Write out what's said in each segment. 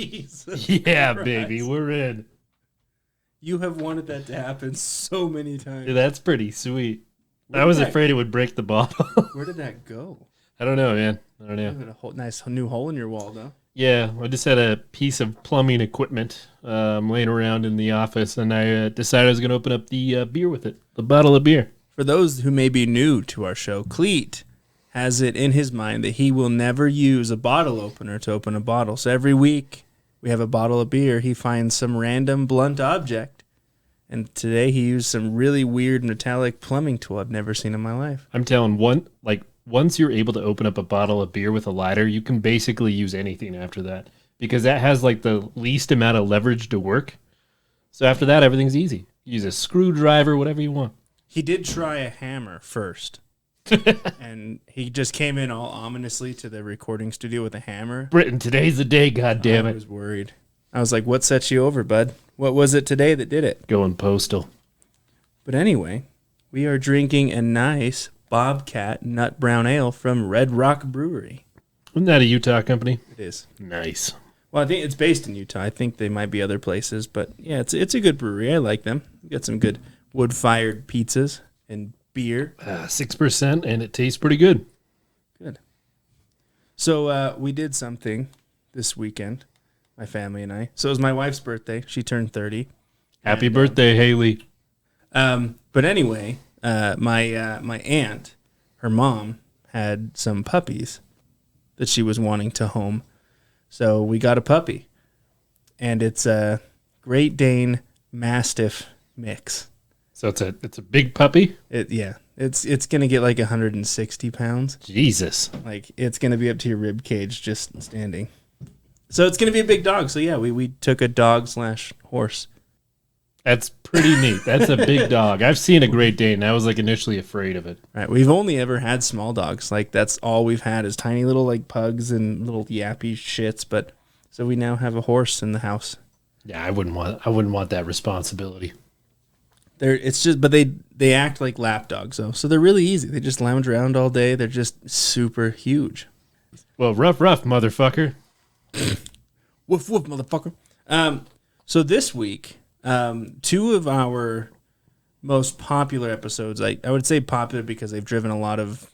Jesus Yeah, Christ. baby, we're in. You have wanted that to happen so many times. Yeah, that's pretty sweet. I was afraid it would break the bottle. Where did that go? I don't know, man. I don't You know. have a nice new hole in your wall, though. Yeah, I just had a piece of plumbing equipment laying around in the office, and I decided I was going to open up the beer with it, the bottle of beer. For those who may be new to our show, Cleet has it in his mind that he will never use a bottle opener to open a bottle. So every week we have a bottle of beer. He finds some random blunt object. And today he used some really weird metallic plumbing tool I've never seen in my life. I'm telling once you're able to open up a bottle of beer with a lighter, you can basically use anything after that because that has like the least amount of leverage to work. So after that, everything's easy. Use a screwdriver, whatever you want. He did try a hammer first. And he just came in all ominously to the recording studio with a hammer. Britain, today's the day, goddammit. I was worried. I was like, what set you over, bud? What was it today that did it? Going postal. But anyway, we are drinking a nice Bobcat Nut Brown Ale from Red Rock Brewery. Isn't that a Utah company? It is. Nice. Well, I think it's based in Utah. I think they might be other places, but yeah, it's a good brewery. I like them. We got some good wood-fired pizzas and beer. 6%, and it tastes pretty good. Good. So we did something this weekend, my family and I. So it was my wife's birthday. She turned 30. Happy birthday, Haley. But anyway, my aunt, her mom, had some puppies that she was wanting to home. So we got a puppy. And it's a Great Dane Mastiff mix. So it's a big puppy? It's going to get like 160 pounds. Jesus. Like, it's going to be up to your rib cage just standing. So it's going to be a big dog. So, yeah, we took a dog/horse. That's pretty neat. That's a big dog. I've seen a Great Dane. I was like initially afraid of it. Right. We've only ever had small dogs. Like, that's all we've had is tiny little, like, pugs and little yappy shits. But so we now have a horse in the house. Yeah, I wouldn't want that responsibility. But they act like lap dogs, though. So they're really easy. They just lounge around all day. They're just super huge. Well, rough, motherfucker. Woof, woof, motherfucker. So this week, two of our most popular episodes, I would say popular because they've driven a lot of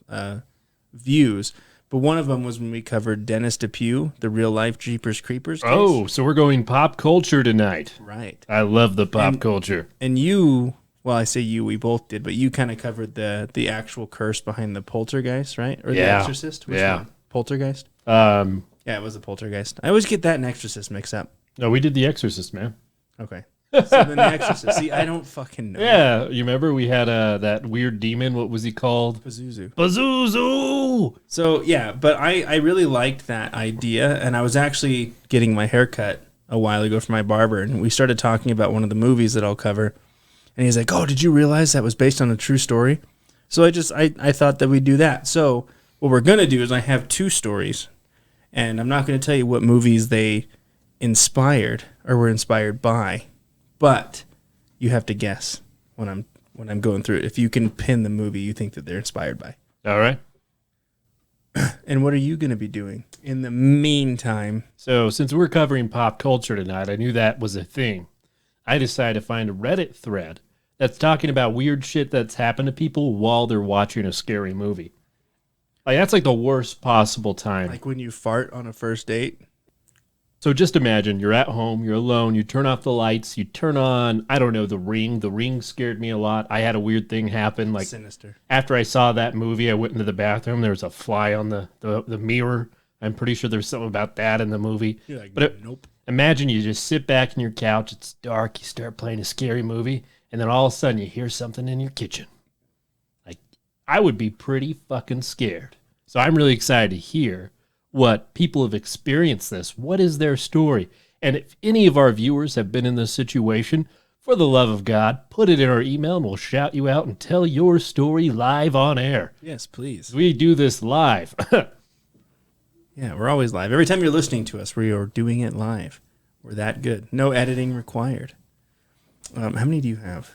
views, but one of them was when we covered Dennis Depew, the real-life Jeepers Creepers case. Oh, so we're going pop culture tonight. Right. I love the pop culture. And you, well, I say you, we both did, but you kind of covered the actual curse behind the poltergeist, right? Or the Exorcist? Which one? Poltergeist? Yeah, it was the poltergeist. I always get that and Exorcist mixed up. No, we did the Exorcist, man. Okay. So then the Exorcist. See, I don't fucking know. Yeah, you remember we had that weird demon? What was he called? Pazuzu! So, yeah, but I really liked that idea, and I was actually getting my hair cut a while ago from my barber, and we started talking about one of the movies that I'll cover, and he's like, oh, did you realize that was based on a true story? So I thought that we'd do that. So what we're going to do is I have two stories, and I'm not going to tell you what movies they inspired or were inspired by, but you have to guess when I'm going through it if you can pin the movie you think that they're inspired by. All right. And what are you going to be doing in the meantime? So since we're covering pop culture tonight, I knew that was a thing. I decided to find a Reddit thread that's talking about weird shit that's happened to people while they're watching a scary movie. Like, that's like the worst possible time. Like when you fart on a first date? So just imagine you're at home, you're alone, you turn off the lights, you turn on, I don't know, The Ring. The Ring scared me a lot. I had a weird thing happen. Like, sinister. After I saw that movie, I went into the bathroom. There was a fly on the mirror. I'm pretty sure there's something about that in the movie. You're like, but nope. Imagine you just sit back in your couch, it's dark, you start playing a scary movie, and then all of a sudden you hear something in your kitchen. Like, I would be pretty fucking scared. So I'm really excited to hear what people have experienced this. What is their story? And if any of our viewers have been in this situation, for the love of God, put it in our email and we'll shout you out and tell your story live on air. Yes, please. We do this live. Yeah, we're always live. Every time you're listening to us, we are doing it live. We're that good. No editing required. How many do you have?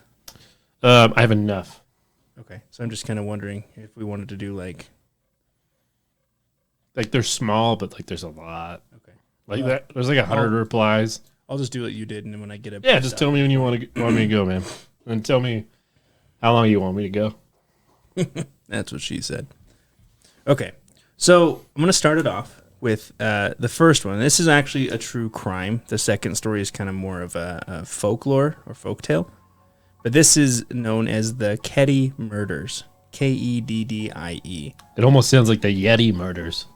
I have enough. Okay, so I'm just kind of wondering if we wanted to do like they're small, but like there's a lot. Okay. Like that. There's like 100 replies. I'll just do what you did, and then when I get it. Yeah, just tell me when you want me to go, man. And tell me how long you want me to go. That's what she said. Okay, so I'm going to start it off with the first one. This is actually a true crime. The second story is kind of more of a folklore or folktale. But this is known as the Keddie murders. Keddie. It almost sounds like the Yeti murders.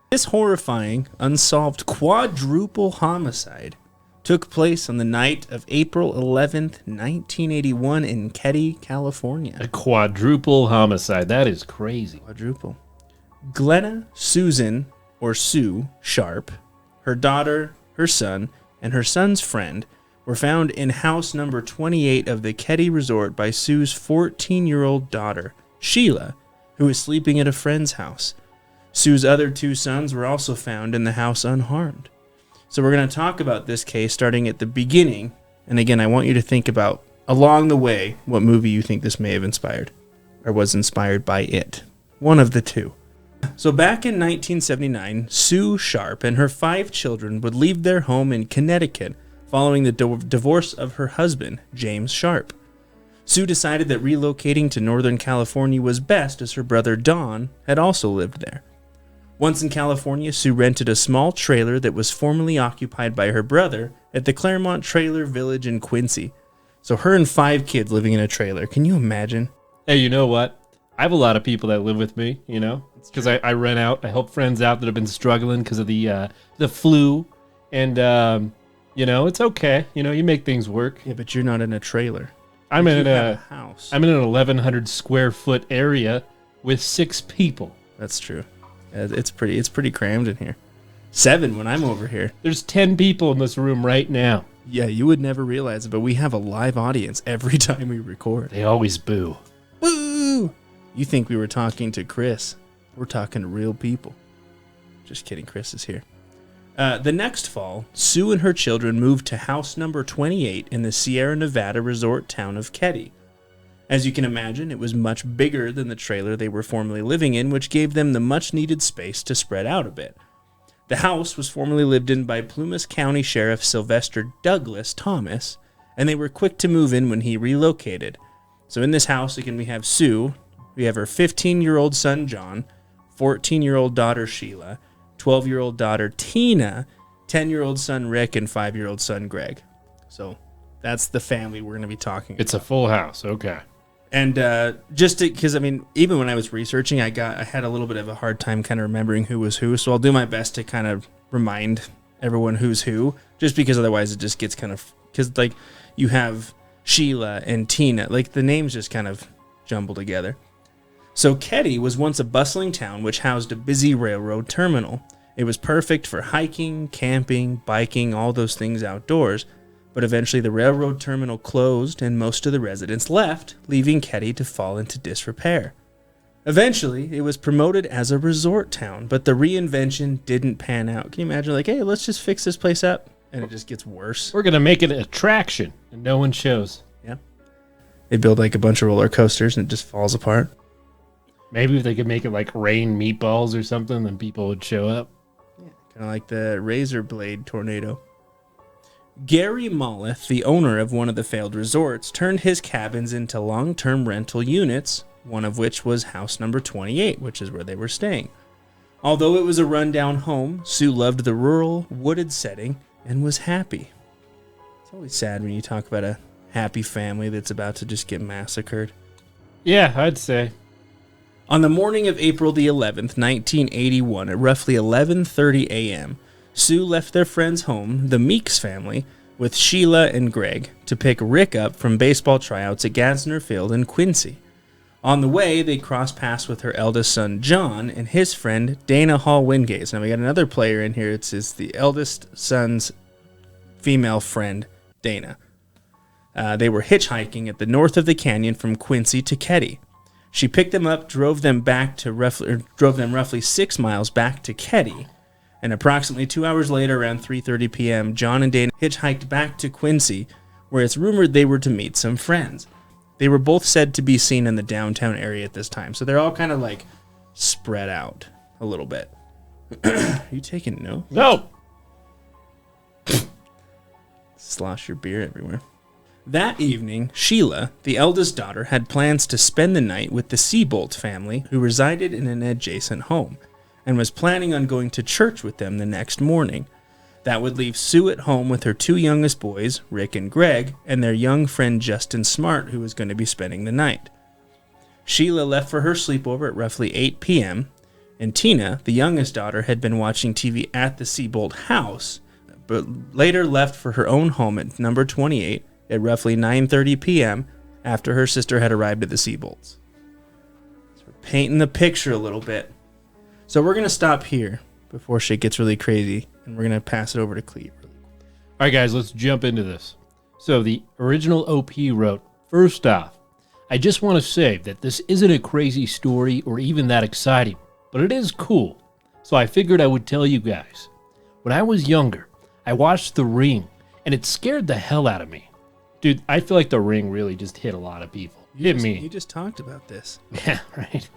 This horrifying, unsolved quadruple homicide took place on the night of April 11th, 1981 in Keddie, California. A quadruple homicide. That is crazy. Quadruple. Glenna Susan, or Sue, Sharp, her daughter, her son, and her son's friend were found in house number 28 of the Keddie Resort by Sue's 14-year-old daughter, Sheila, who was sleeping at a friend's house. Sue's other two sons were also found in the house unharmed. So we're going to talk about this case starting at the beginning. And again, I want you to think about, along the way, what movie you think this may have inspired, or was inspired by it. One of the two. So back in 1979, Sue Sharp and her 5 children would leave their home in Connecticut following the divorce of her husband, James Sharp. Sue decided that relocating to Northern California was best as her brother Don had also lived there. Once in California, Sue rented a small trailer that was formerly occupied by her brother at the Claremont Trailer Village in Quincy. So her and 5 kids living in a trailer. Can you imagine? Hey, you know what? I have a lot of people that live with me, you know, because I rent out. I help friends out that have been struggling because of the flu. And, you know, it's okay. You know, you make things work. Yeah, but you're not in a trailer. I'm in a house. I'm in an 1,100 square foot area with 6 people. That's true. It's pretty crammed in here. 7 when I'm over here. There's 10 people in this room right now. Yeah, you would never realize it, but we have a live audience every time we record. They always boo. Woo! You think we were talking to Chris. We're talking to real people. Just kidding, Chris is here. The next fall, Sue and her children moved to house number 28 in the Sierra Nevada resort town of Keddie. As you can imagine, it was much bigger than the trailer they were formerly living in, which gave them the much-needed space to spread out a bit. The house was formerly lived in by Plumas County Sheriff Sylvester Douglas Thomas, and they were quick to move in when he relocated. So in this house, again, we have Sue, we have her 15-year-old son, John, 14-year-old daughter, Sheila, 12-year-old daughter, Tina, 10-year-old son, Rick, and 5-year-old son, Greg. So that's the family we're going to be talking about. It's a full house, okay. And just because, I mean, even when I was researching, I had a little bit of a hard time kind of remembering who was who. So I'll do my best to kind of remind everyone who's who, just because otherwise it just gets kind of, because like you have Sheila and Tina, like the names just kind of jumble together. So Keddie was once a bustling town which housed a busy railroad terminal. It was perfect for hiking, camping, biking, all those things outdoors. But eventually the railroad terminal closed and most of the residents left, leaving Keddie to fall into disrepair. Eventually, it was promoted as a resort town, but the reinvention didn't pan out. Can you imagine, like, hey, let's just fix this place up? And it just gets worse. We're going to make it an attraction, and no one shows. Yeah. They build, like, a bunch of roller coasters, and it just falls apart. Maybe if they could make it like rain meatballs or something, then people would show up. Yeah, kind of like the razor blade tornado. Gary Molleth, the owner of one of the failed resorts, turned his cabins into long-term rental units, one of which was house number 28, which is where they were staying. Although it was a rundown home, Sue loved the rural, wooded setting and was happy. It's always sad when you talk about a happy family that's about to just get massacred. Yeah, I'd say. On the morning of April the 11th, 1981, at roughly 11:30 a.m., Sue left their friend's home, the Meeks family, with Sheila and Greg, to pick Rick up from baseball tryouts at Gadsner Field in Quincy. On the way, they crossed paths with her eldest son, John, and his friend, Dana Hall Wingate. Now, we got another player in here. It's the eldest son's female friend, Dana. They were hitchhiking at the north of the canyon from Quincy to Keddie. She picked them up, drove them roughly 6 miles back to Keddie, and approximately 2 hours later, around 3:30 p.m., John and Dana hitchhiked back to Quincy, where it's rumored they were to meet some friends. They were both said to be seen in the downtown area at this time, so they're all kind of like spread out a little bit. Are you taking notes? No. Slosh your beer everywhere. That evening, Sheila, the eldest daughter, had plans to spend the night with the Seabolt family, who resided in an adjacent home, and was planning on going to church with them the next morning. That would leave Sue at home with her 2 youngest boys, Rick and Greg, and their young friend Justin Smart, who was going to be spending the night. Sheila left for her sleepover at roughly 8 p.m., and Tina, the youngest daughter, had been watching TV at the Seabolt house, but later left for her own home at number 28 at roughly 9:30 p.m. after her sister had arrived at the Seabolts. So we're painting the picture a little bit. So we're going to stop here before shit gets really crazy, and we're going to pass it over to Clete. All right, guys, let's jump into this. So the original OP wrote, first off, I just want to say that this isn't a crazy story or even that exciting, but it is cool. So I figured I would tell you guys. When I was younger, I watched The Ring, and it scared the hell out of me. Dude, I feel like The Ring really just hit a lot of people. Hit me. You just talked about this. Yeah, right.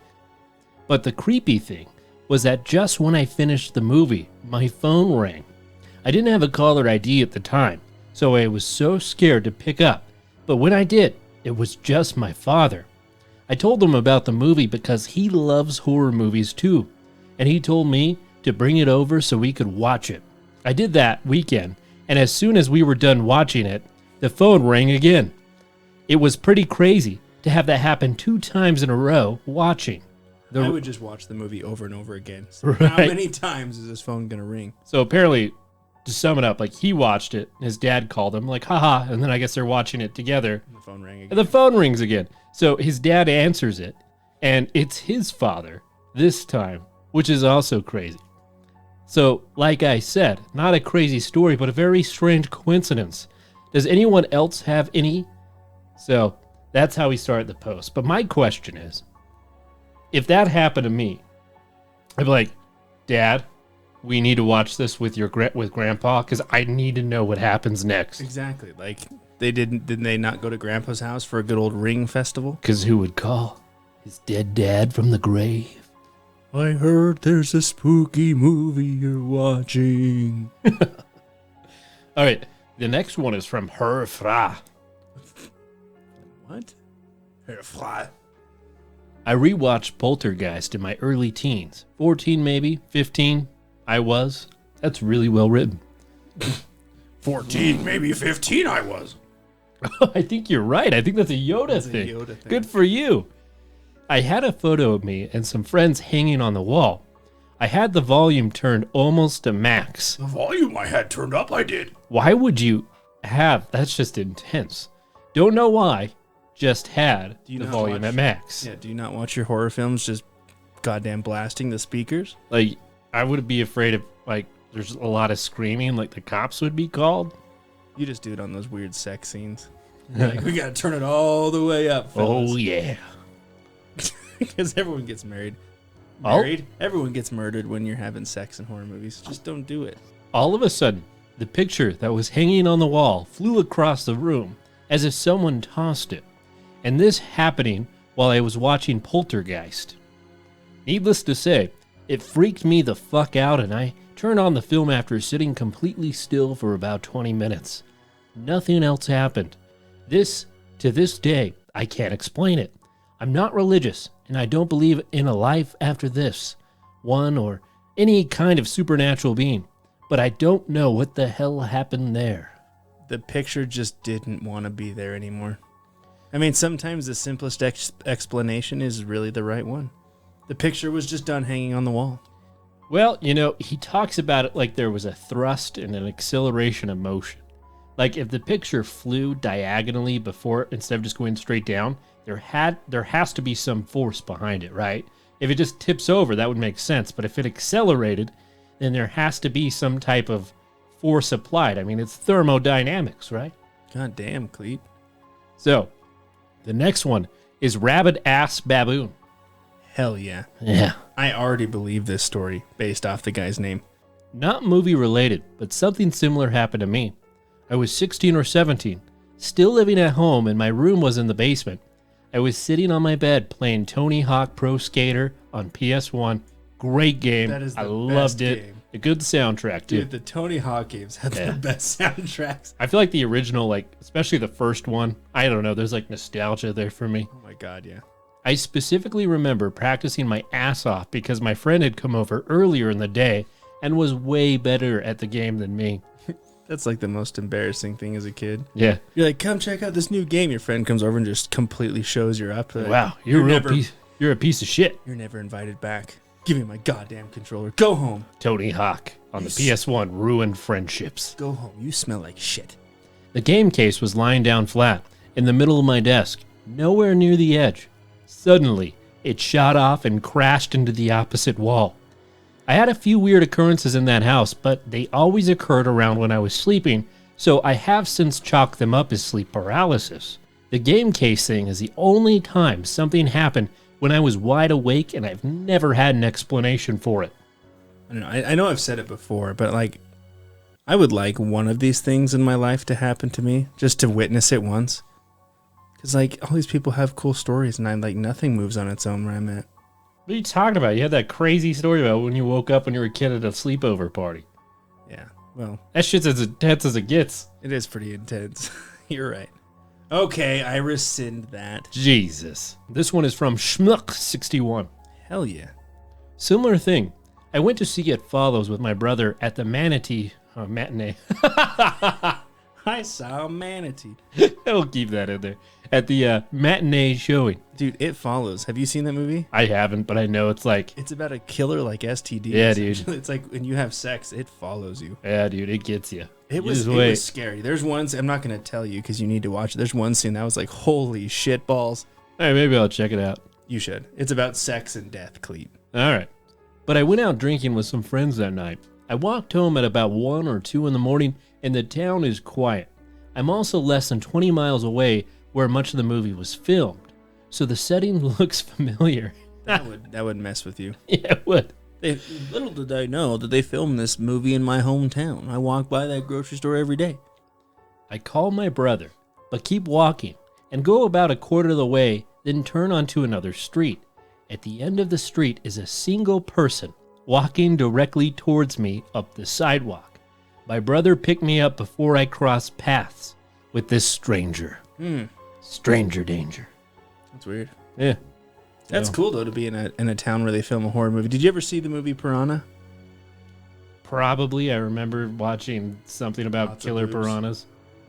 But the creepy thing was that just when I finished the movie, my phone rang. I didn't have a caller ID at the time, so I was so scared to pick up. But when I did, it was just my father. I told him about the movie because he loves horror movies too, and he told me to bring it over so we could watch it. I did that weekend, and as soon as we were done watching it, the phone rang again. It was pretty crazy to have that happen 2 times in a row watching. I would just watch the movie over and over again. So how many times is this phone going to ring? So apparently, to sum it up, like he watched it, his dad called him, like, haha, and then I guess they're watching it together. And the phone rang again. And the phone rings again. So his dad answers it, and it's his father this time, which is also crazy. So, like I said, not a crazy story, but a very strange coincidence. Does anyone else have any? So, that's how we started the post. But my question is, if that happened to me, I'd be like, Dad, we need to watch this with with Grandpa, because I need to know what happens next. Exactly. Like, didn't they not go to Grandpa's house for a good old Ring festival? Because who would call his dead dad from the grave? I heard there's a spooky movie you're watching. All right. The next one is from Horrifying. What? Horrifying. I rewatched Poltergeist in my early teens. 14 maybe, 15. I was. That's really well written. 14, maybe 15 I was. I think you're right. I think that's a Yoda thing. Good for you. I had a photo of me and some friends hanging on the wall. I had the volume turned almost to max. The volume I had turned up, I did. Why would you have? That's just intense. Don't know why. Just had the volume at max. Yeah, do you not watch your horror films just goddamn blasting the speakers? Like, I would be afraid of, like, there's a lot of screaming, like the cops would be called. You just do it on those weird sex scenes. Like, we gotta turn it all the way up, fellas. Oh, yeah. Because everyone gets married. Everyone gets murdered when you're having sex in horror movies. Just don't do it. All of a sudden, the picture that was hanging on the wall flew across the room as if someone tossed it. And this happening while I was watching Poltergeist. Needless to say, it freaked me the fuck out, and I turned on the film after sitting completely still for about 20 minutes. Nothing else happened. To this day, I can't explain it. I'm not religious, and I don't believe in a life after this, one or any kind of supernatural being, but I don't know what the hell happened there. The picture just didn't want to be there anymore. I mean, sometimes the simplest explanation is really the right one. The picture was just done hanging on the wall. Well, he talks about it like there was a thrust and an acceleration of motion. Like if the picture flew diagonally before, instead of just going straight down, there has to be some force behind it, right? If it just tips over, that would make sense. But if it accelerated, then there has to be some type of force applied. I mean, it's thermodynamics, right? God damn, Clete. So, the next one is Rabid Ass Baboon. Hell yeah. Yeah. I already believe this story based off the guy's name. Not movie related, but something similar happened to me. I was 16 or 17, still living at home, and my room was in the basement. I was sitting on my bed playing Tony Hawk Pro Skater on PS1. Great game. That is the I best loved it. game. A good soundtrack, too. Dude, the Tony Hawk games have the best soundtracks. I feel like the original, like, especially the first one, I don't know, there's like nostalgia there for me. Oh my God, yeah. I specifically remember practicing my ass off because my friend had come over earlier in the day and was way better at the game than me. That's like the most embarrassing thing as a kid. Yeah. You're like, come check out this new game. Your friend comes over and just completely shows you up. Like, Wow, you're a piece of shit. You're never invited back. Give me my goddamn controller. Go home. Tony Hawk on the PS1 ruined friendships. Go home. You smell like shit. The game case was lying down flat in the middle of my desk, nowhere near the edge. Suddenly, it shot off and crashed into the opposite wall. I had a few weird occurrences in that house, but they always occurred around when I was sleeping, so I have since chalked them up as sleep paralysis. The game case thing is the only time something happened when I was wide awake, and I've never had an explanation for it. I don't know. I know I've said it before, but like, I would like one of these things in my life to happen to me, just to witness it once. Because like, all these people have cool stories, and nothing moves on its own where I'm at. What are you talking about? You had that crazy story about when you woke up when you were a kid at a sleepover party. Yeah, well. That shit's as intense as it gets. It is pretty intense. You're right. Okay, I rescind that. Jesus. This one is from Schmuck61. Hell yeah. Similar thing. I went to see It Follows with my brother at the matinee. I saw a manatee. I'll keep that in there. At the matinee showing. Dude, It Follows. Have you seen that movie? I haven't, but I know it's like... It's about a killer like STD. Yeah, dude. It's like when you have sex, it follows you. Yeah, dude, it gets you. It was scary. There's ones, I'm not going to tell you because you need to watch it. There's one scene that was like, holy shit balls. All right, maybe I'll check it out. You should. It's about sex and death, Cleet. All right. But I went out drinking with some friends that night. I walked home at about 1 or 2 in the morning, and the town is quiet. I'm also less than 20 miles away where much of the movie was filmed, so the setting looks familiar. That would mess with you. Yeah, it would. Little did I know that they filmed this movie in my hometown. I walk by that grocery store every day. I call my brother, but keep walking and go about a quarter of the way, then turn onto another street. At the end of the street is a single person walking directly towards me up the sidewalk. My brother picked me up before I crossed paths with this stranger. Stranger danger. That's weird. Yeah. That's cool though to be in a town where they film a horror movie. Did you ever see the movie Piranha? Probably. I remember watching something about Lots of killer boobs. piranhas.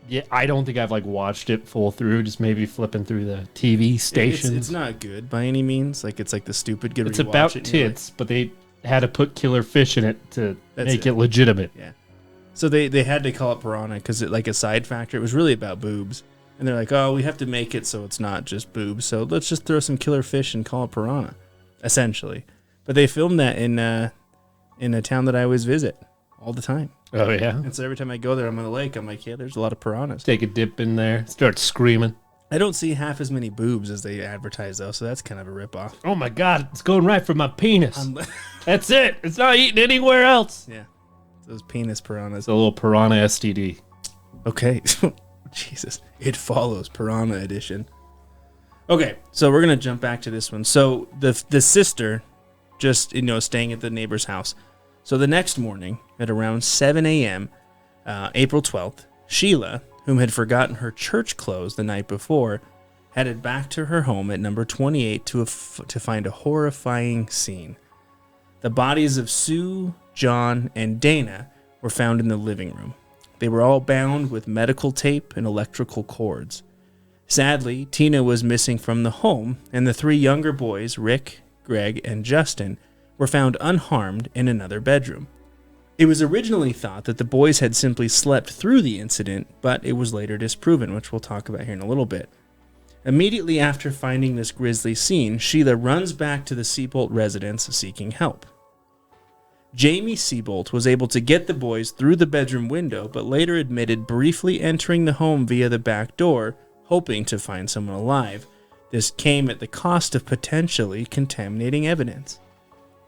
Yeah, I don't think I've like watched it full through. Just maybe flipping through the TV stations. It's not good by any means. Like it's like the stupid good. It's about tits, but they had to put killer fish in it to make it legitimate. Yeah. So they had to call it Piranha because it like a side factor. It was really about boobs, and they're like, oh, we have to make it so it's not just boobs. So let's just throw some killer fish and call it Piranha, essentially. But they filmed that in a town that I always visit all the time. Oh yeah. And so every time I go there, I'm on the lake. I'm like, yeah, there's a lot of piranhas. Take a dip in there, start screaming. I don't see half as many boobs as they advertise though, so that's kind of a ripoff. Oh my god, it's going right for my penis. That's it. It's not eating anywhere else. Yeah. Those penis piranhas. It's a little piranha STD. Okay. Jesus. It Follows Piranha Edition. Okay, so we're going to jump back to this one. So the sister just, staying at the neighbor's house. So the next morning at around 7 a.m., April 12th, Sheila, whom had forgotten her church clothes the night before, headed back to her home at number 28 to find a horrifying scene. The bodies of Sue, John, and Dana were found in the living room. They were all bound with medical tape and electrical cords. Sadly, Tina was missing from the home, and the 3 younger boys, Rick, Greg, and Justin, were found unharmed in another bedroom. It was originally thought that the boys had simply slept through the incident, but it was later disproven, which we'll talk about here in a little bit. Immediately after finding this grisly scene, Sheila runs back to the Seabolt residence seeking help. Jamie Seabolt was able to get the boys through the bedroom window, but later admitted briefly entering the home via the back door, hoping to find someone alive. This came at the cost of potentially contaminating evidence.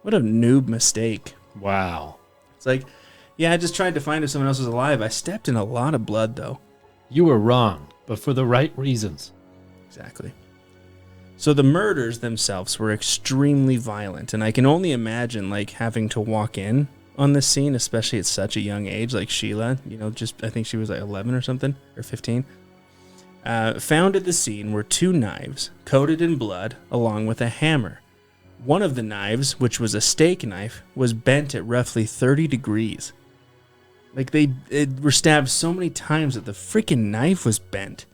What a noob mistake. Wow. It's like, yeah, I just tried to find if someone else was alive. I stepped in a lot of blood, though. You were wrong, but for the right reasons. Exactly. So the murders themselves were extremely violent, and I can only imagine like having to walk in on this scene, especially at such a young age, like Sheila, just I think she was like 11 or something, or 15. Found at the scene were 2 knives coated in blood along with a hammer. One of the knives, which was a steak knife, was bent at roughly 30 degrees. Like they were stabbed so many times that the freaking knife was bent.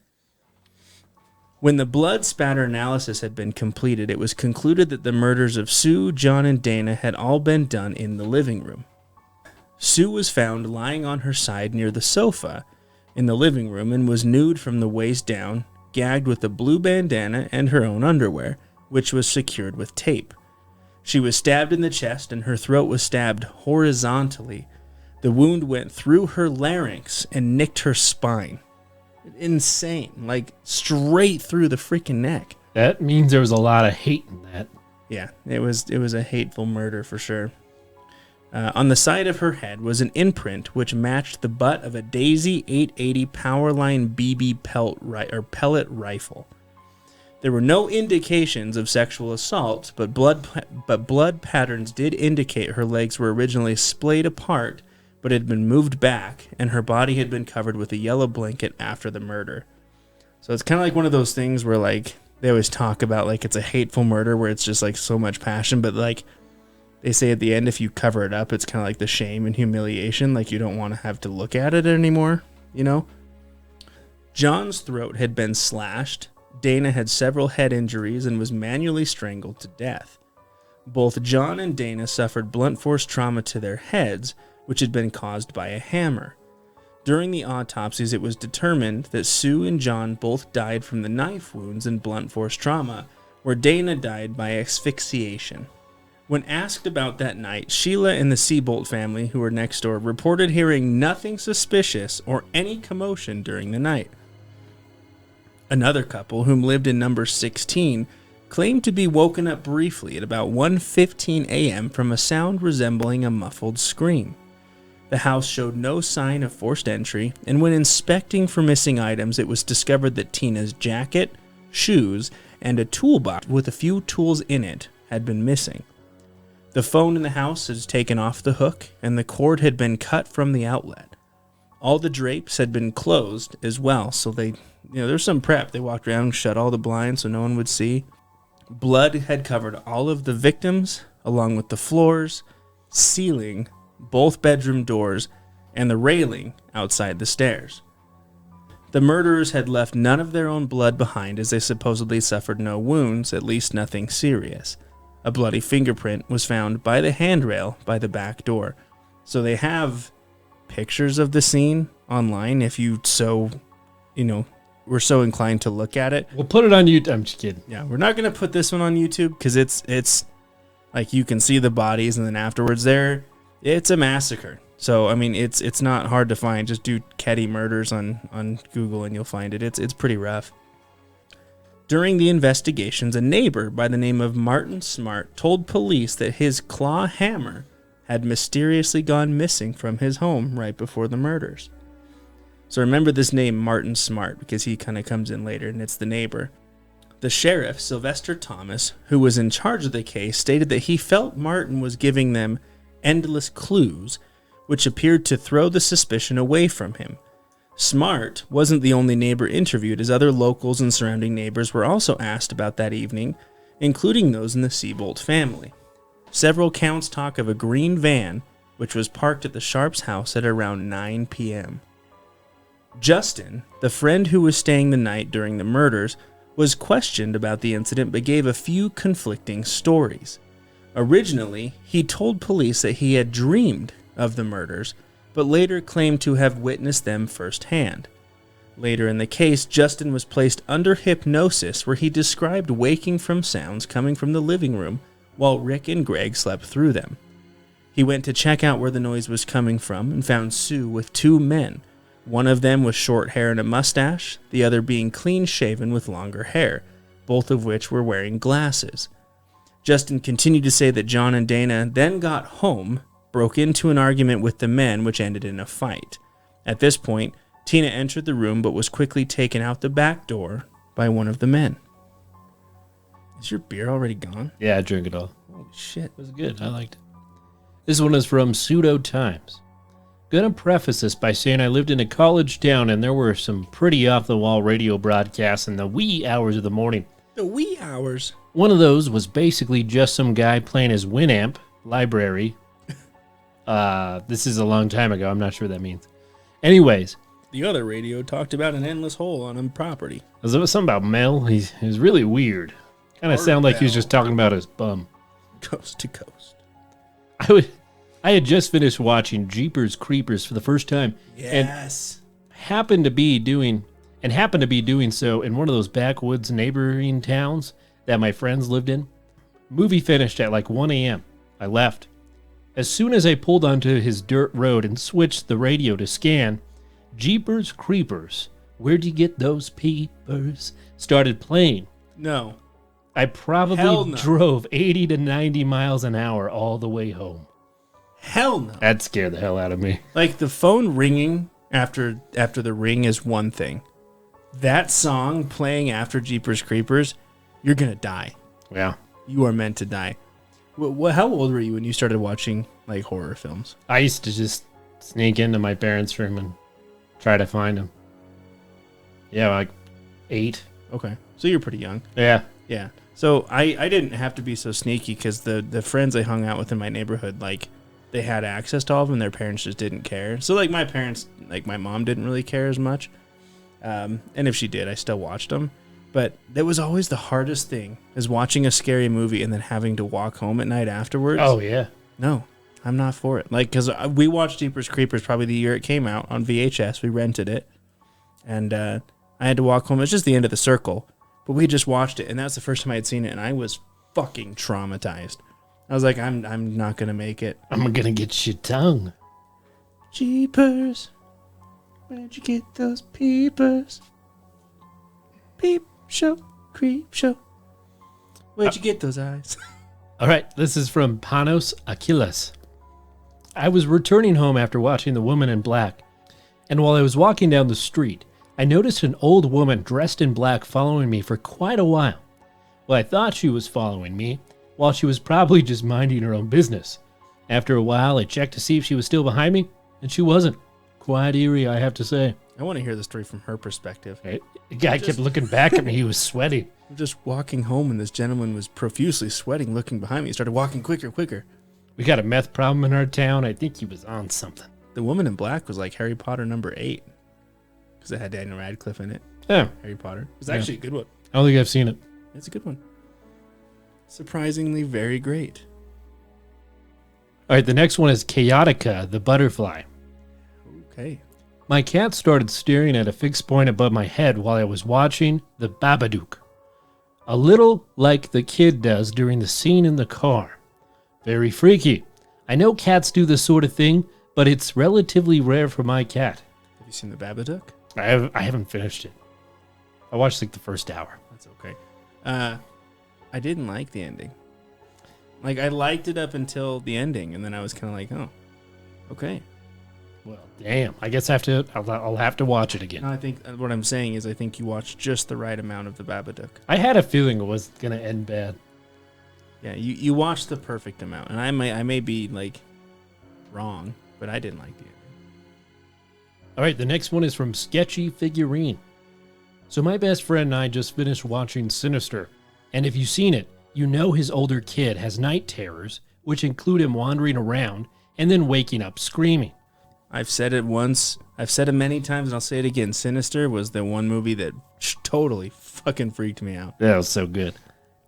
When the blood spatter analysis had been completed, it was concluded that the murders of Sue, John, and Dana had all been done in the living room. Sue was found lying on her side near the sofa in the living room and was nude from the waist down, gagged with a blue bandana and her own underwear, which was secured with tape. She was stabbed in the chest and her throat was stabbed horizontally. The wound went through her larynx and nicked her spine. Insane, like straight through the freaking neck. That means there was a lot of hate in that. Yeah, it was a hateful murder for sure. On the side of her head was an imprint which matched the butt of a Daisy 880 Powerline BB pellet rifle. There were no indications of sexual assault, but blood patterns did indicate her legs were originally splayed apart, but had been moved back, and her body had been covered with a yellow blanket after the murder. So it's kind of like one of those things where, like, they always talk about, like, it's a hateful murder where it's just, like, so much passion, but, like, they say at the end, if you cover it up, it's kind of like the shame and humiliation, like, you don't want to have to look at it anymore, John's throat had been slashed, Dana had several head injuries, and was manually strangled to death. Both John and Dana suffered blunt force trauma to their heads, which had been caused by a hammer. During the autopsies, it was determined that Sue and John both died from the knife wounds and blunt force trauma, where Dana died by asphyxiation. When asked about that night, Sheila and the Seabolt family, who were next door, reported hearing nothing suspicious or any commotion during the night. Another couple, whom lived in number 16, claimed to be woken up briefly at about 1:15 a.m. from a sound resembling a muffled scream. The house showed no sign of forced entry, and when inspecting for missing items, it was discovered that Tina's jacket, shoes, and a toolbox with a few tools in it had been missing. The phone in the house was taken off the hook, and the cord had been cut from the outlet. All the drapes had been closed as well, so there's some prep. They walked around and shut all the blinds so no one would see. Blood had covered all of the victims, along with the floors, ceiling, both bedroom doors, and the railing outside the stairs. The murderers had left none of their own blood behind, as they supposedly suffered no wounds, at least nothing serious. A bloody fingerprint was found by the handrail by the back door. So they have pictures of the scene online if you were so inclined to look at it. We'll put it on YouTube. I'm just kidding. Yeah, we're not going to put this one on YouTube because it's like you can see the bodies, and then afterwards it's a massacre. So, I mean, it's not hard to find. Just do Keddie murders on Google and you'll find it. It's pretty rough. During the investigations, a neighbor by the name of Martin Smart told police that his claw hammer had mysteriously gone missing from his home right before the murders. So remember this name, Martin Smart, because he kind of comes in later, and it's the neighbor. The sheriff, Sylvester Thomas, who was in charge of the case, stated that he felt Martin was giving them endless clues, which appeared to throw the suspicion away from him. Smart wasn't the only neighbor interviewed, as other locals and surrounding neighbors were also asked about that evening, including those in the Seabolt family. Several counts talk of a green van, which was parked at the Sharps' house at around 9 p.m. Justin, the friend who was staying the night during the murders, was questioned about the incident but gave a few conflicting stories. Originally, he told police that he had dreamed of the murders, but later claimed to have witnessed them firsthand. Later in the case, Justin was placed under hypnosis, where he described waking from sounds coming from the living room while Rick and Greg slept through them. He went to check out where the noise was coming from and found Sue with 2 men. One of them with short hair and a mustache, the other being clean-shaven with longer hair, both of which were wearing glasses. Justin continued to say that John and Dana then got home, broke into an argument with the men, which ended in a fight. At this point, Tina entered the room but was quickly taken out the back door by one of the men. Is your beer already gone? Yeah, I drank it all. Holy shit. It was good. I liked it. This one is from Pseudo Times. Gonna preface this by saying I lived in a college town and there were some pretty off-the-wall radio broadcasts in the wee hours of the morning. The wee hours? One of those was basically just some guy playing his Winamp library. This is a long time ago. I'm not sure what that means. Anyways. The other radio talked about an endless hole on a property. There was something about Mel. He was really weird. Kind of sounded like he was just talking about his bum. Coast to coast. I had just finished watching Jeepers Creepers for the first time. Yes. And happened to be doing so in one of those backwoods neighboring towns that my friends lived in. Movie finished at like 1 a.m. I left. As soon as I pulled onto his dirt road and switched the radio to scan, Jeepers Creepers, Where'd You Get Those Peepers, started playing. No. I probably drove 80 to 90 miles an hour all the way home. Hell no. That scared the hell out of me. Like, the phone ringing after the ring is one thing. That song playing after Jeepers Creepers, you're going to die. Yeah. You are meant to die. How old were you when you started watching, like, horror films? I used to just sneak into my parents' room and try to find them. Yeah, like 8. Okay. So you're pretty young. Yeah. Yeah. So I didn't have to be so sneaky because the friends I hung out with in my neighborhood, like, they had access to all of them. Their parents just didn't care. So, like, my parents, like, my mom didn't really care as much. And if she did, I still watched them. But that was always the hardest thing, is watching a scary movie and then having to walk home at night afterwards. Oh, yeah. No, I'm not for it. Like, because we watched Jeepers Creepers probably the year it came out on VHS. We rented it. And I had to walk home. It's just the end of the circle. But we just watched it, and that was the first time I had seen it, and I was fucking traumatized. I was like, I'm not going to make it. I'm going to get your tongue. Jeepers, where'd you get those peepers? Peep show, creep show. Where'd you get those eyes? All right, this is from Panos Achilles. I was returning home after watching The Woman in Black, and while I was walking down the street, I noticed an old woman dressed in black following me for quite a while. Well, I thought she was following me, while she was probably just minding her own business. After a while, I checked to see if she was still behind me, and she wasn't. Quite eerie, I have to say. I want to hear the story from her perspective. The guy kept looking back at me. He was sweating. I'm just walking home, and this gentleman was profusely sweating, looking behind me. He started walking quicker. We got a meth problem in our town. I think he was on something. The Woman in Black was like Harry Potter number 8. Because it had Daniel Radcliffe in it. Yeah. Harry Potter. It's actually a good one. I don't think I've seen it. It's a good one. Surprisingly very great. All right, the next one is Chaotica, the butterfly. Okay. My cat started staring at a fixed point above my head while I was watching The Babadook. A little like the kid does during the scene in the car. Very freaky. I know cats do this sort of thing, but it's relatively rare for my cat. Have you seen The Babadook? I haven't finished it. I watched like the first hour. That's okay. I didn't like the ending. Like, I liked it up until the ending, and then I was kind of like, oh, okay. Well, damn. I guess I'll have to watch it again. No, I think what I'm saying is I think you watched just the right amount of The Babadook. I had a feeling it was going to end bad. Yeah, you watched the perfect amount, and I may be, like, wrong, but I didn't like the ending. All right, the next one is from Sketchy Figurine. So my best friend and I just finished watching Sinister, and if you've seen it, you know his older kid has night terrors, which include him wandering around and then waking up screaming. I've said it once, I've said it many times, and I'll say it again. Sinister was the one movie that totally fucking freaked me out. That was so good.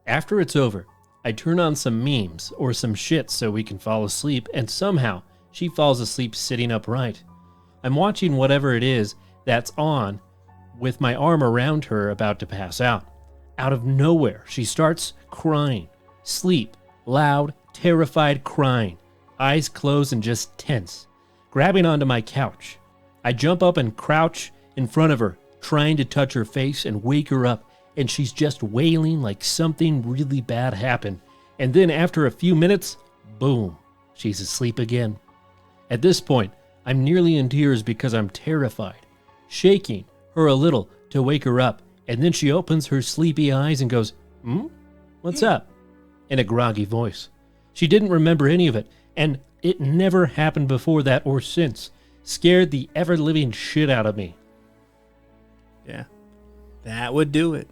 After it's over, I turn on some memes or some shit so we can fall asleep, and somehow she falls asleep sitting upright. I'm watching whatever it is that's on with my arm around her about to pass out. Out of nowhere, she starts crying. Sleep, loud, terrified crying. Eyes closed and just tense. Grabbing onto my couch. I jump up and crouch in front of her, trying to touch her face and wake her up, and she's just wailing like something really bad happened. And then after a few minutes, boom, she's asleep again. At this point, I'm nearly in tears because I'm terrified, shaking her a little to wake her up, and then she opens her sleepy eyes and goes, What's up? In a groggy voice. She didn't remember any of it, and it never happened before that or since. Scared the ever-living shit out of me. Yeah. That would do it.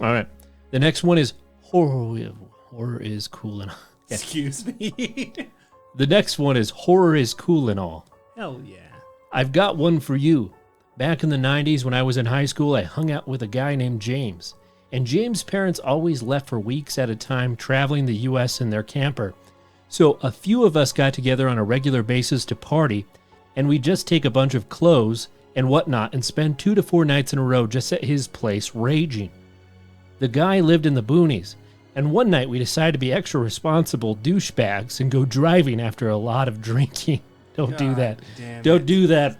All right. The next one is horror. Horror is cool and all. Excuse me. The next one is horror is cool and all. Hell yeah. I've got one for you. Back in the 90s when I was in high school, I hung out with a guy named James. And James' parents always left for weeks at a time traveling the U.S. in their camper. So a few of us got together on a regular basis to party, and we'd just take a bunch of clothes and whatnot and spend 2 to 4 nights in a row just at his place raging. The guy lived in the boonies, and one night we decided to be extra responsible douchebags and go driving after a lot of drinking. Don't do that. Don't do that.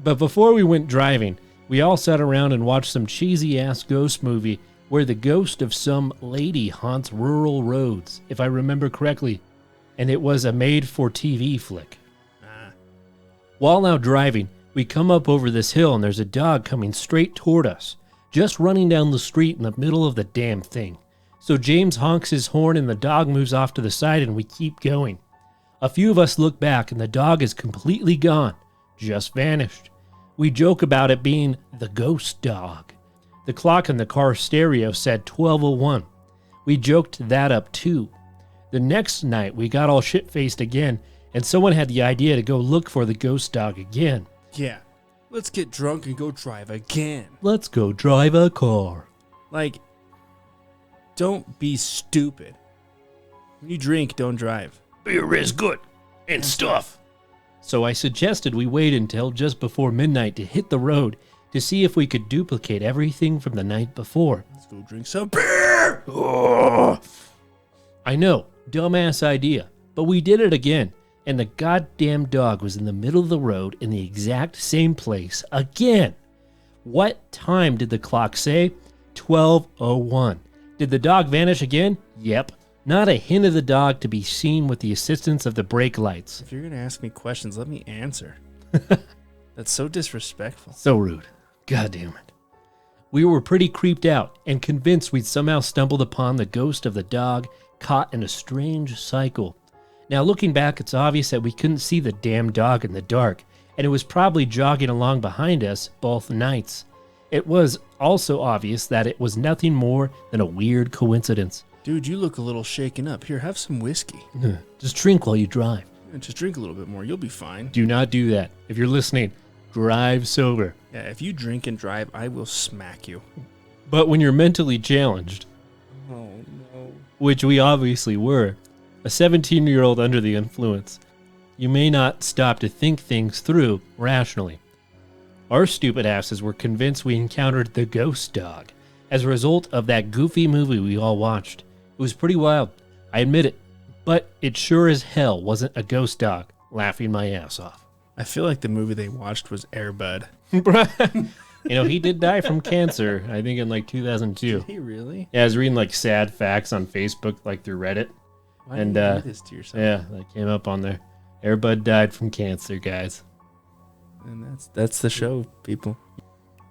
But before we went driving, we all sat around and watched some cheesy-ass ghost movie where the ghost of some lady haunts rural roads, if I remember correctly, and it was a made-for-TV flick. While now driving, we come up over this hill and there's a dog coming straight toward us, just running down the street in the middle of the damn thing. So James honks his horn and the dog moves off to the side and we keep going. A few of us look back and the dog is completely gone, just vanished. We joke about it being the ghost dog. The clock in the car stereo said 12:01. We joked that up too. The next night we got all shit-faced again and someone had the idea to go look for the ghost dog again. Yeah. Let's get drunk and go drive again. Let's go drive a car. Like, don't be stupid. When you drink, don't drive. Beer is good and stuff. So I suggested we wait until just before midnight to hit the road to see if we could duplicate everything from the night before. Let's go drink some beer. I know, dumbass idea, but we did it again, and the goddamn dog was in the middle of the road in the exact same place again. What time did the clock say? 12:01. Did the dog vanish again? Yep. Not a hint of the dog to be seen with the assistance of the brake lights. If you're going to ask me questions, let me answer. That's so disrespectful. So rude. God damn it. We were pretty creeped out and convinced we'd somehow stumbled upon the ghost of the dog caught in a strange cycle. Now looking back, it's obvious that we couldn't see the damn dog in the dark, and it was probably jogging along behind us both nights. It was also obvious that it was nothing more than a weird coincidence. Dude, you look a little shaken up. Here, have some whiskey. Just drink while you drive. Just drink a little bit more. You'll be fine. Do not do that. If you're listening, drive sober. Yeah, if you drink and drive, I will smack you. But when you're mentally challenged, oh no, which we obviously were, a 17-year-old under the influence, you may not stop to think things through rationally. Our stupid asses were convinced we encountered the ghost dog as a result of that goofy movie we all watched. It was pretty wild, I admit it, but it sure as hell wasn't a ghost dog, laughing my ass off. I feel like the movie they watched was Air Bud. You know, he did die from cancer, I think in like 2002. Did he really? Yeah, I was reading like sad facts on Facebook, like through Reddit. Why did you do this to yourself? Yeah, that came up on there. Air Bud died from cancer, guys. And that's the show, people.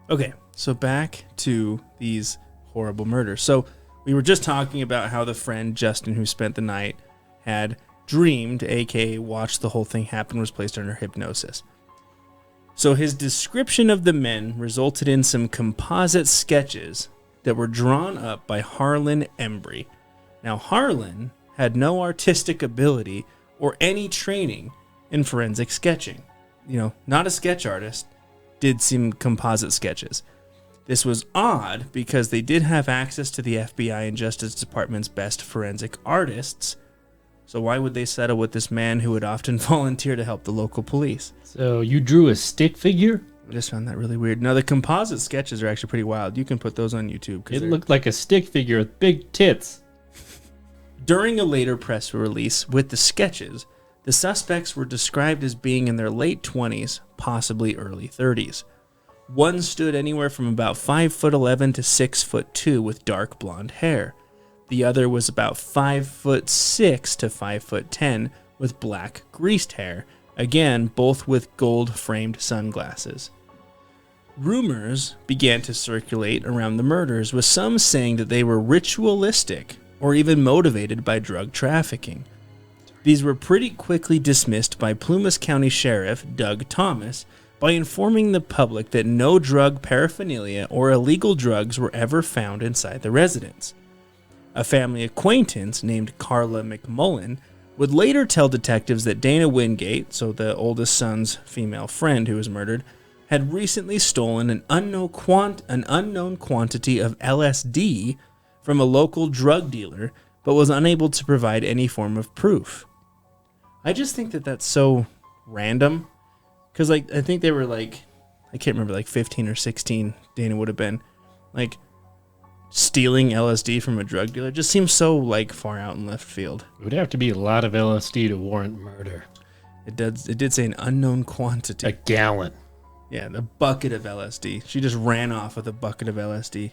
Okay, so back to these horrible murders. So we were just talking about how the friend Justin who spent the night had dreamed, aka watched the whole thing happen, was placed under hypnosis. So his description of the men resulted in some composite sketches that were drawn up by Harlan Embry. Now Harlan had no artistic ability or any training in forensic sketching. You know, not a sketch artist, did some composite sketches. This was odd because they did have access to the FBI and Justice Department's best forensic artists. So why would they settle with this man who would often volunteer to help the local police? So you drew a stick figure? I just found that really weird. Now the composite sketches are actually pretty wild. You can put those on YouTube. It looked like a stick figure with big tits. During a later press release with the sketches, the suspects were described as being in their late 20s, possibly early 30s. One stood anywhere from about 5'11" to 6'2" with dark blonde hair. The other was about 5'6" to 5'10" with black greased hair. Again, both with gold-framed sunglasses. Rumors began to circulate around the murders, with some saying that they were ritualistic or even motivated by drug trafficking. These were pretty quickly dismissed by Plumas County Sheriff Doug Thomas by informing the public that no drug paraphernalia or illegal drugs were ever found inside the residence. A family acquaintance named Carla McMullen would later tell detectives that Dana Wingate, so the oldest son's female friend who was murdered, had recently stolen an unknown quantity of LSD from a local drug dealer, but was unable to provide any form of proof. I just think that that's so random, because I think they were I can't remember, 15 or 16, Dana would have been, stealing LSD from a drug dealer just seems so far out in left field. It would have to be a lot of LSD to warrant murder. It did say an unknown quantity. A gallon. Yeah, the bucket of LSD. She just ran off with a bucket of LSD.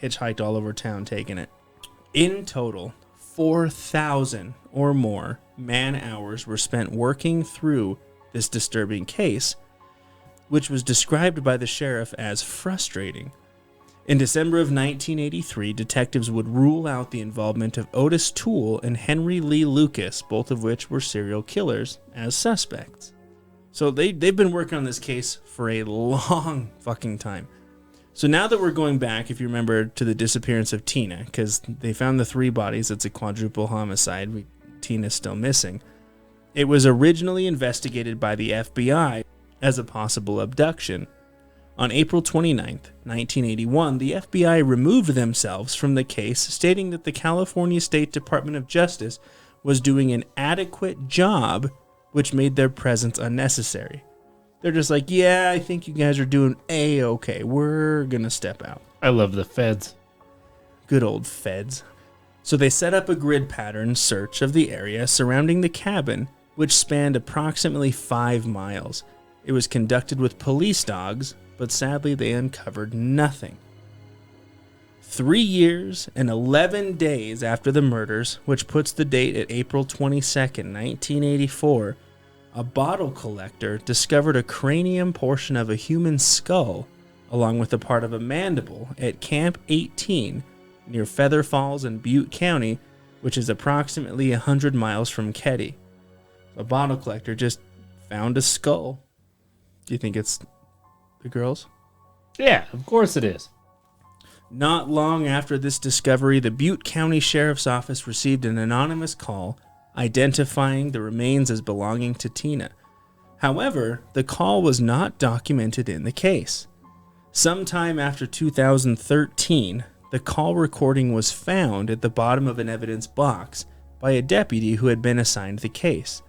Hitchhiked all over town taking it. In total, 4,000 or more man-hours were spent working through this disturbing case, which was described by the sheriff as frustrating. In December of 1983, detectives would rule out the involvement of Otis Toole and Henry Lee Lucas, both of which were serial killers, as suspects. So they've been working on this case for a long fucking time. So now that we're going back, if you remember, to the disappearance of Tina, because they found the 3 bodies, it's a quadruple homicide, Tina's still missing. It was originally investigated by the FBI as a possible abduction. On April 29th, 1981, the FBI removed themselves from the case, stating that the California State Department of Justice was doing an adequate job, which made their presence unnecessary. They're just like, yeah, I think you guys are doing A-okay. We're going to step out. I love the feds. Good old feds. So they set up a grid pattern search of the area surrounding the cabin, which spanned approximately 5 miles. It was conducted with police dogs, but sadly they uncovered nothing. 3 years and 11 days after the murders, which puts the date at April 22nd, 1984, a bottle collector discovered a cranium portion of a human skull, along with a part of a mandible, at Camp 18 near Feather Falls in Butte County, which is approximately 100 miles from Keddie. A bottle collector just found a skull. Do you think it's the girls? Yeah, of course it is. Not long after this discovery, the Butte County Sheriff's Office received an anonymous call identifying the remains as belonging to Tina. However, the call was not documented in the case. Sometime after 2013, the call recording was found at the bottom of an evidence box by a deputy who had been assigned the case.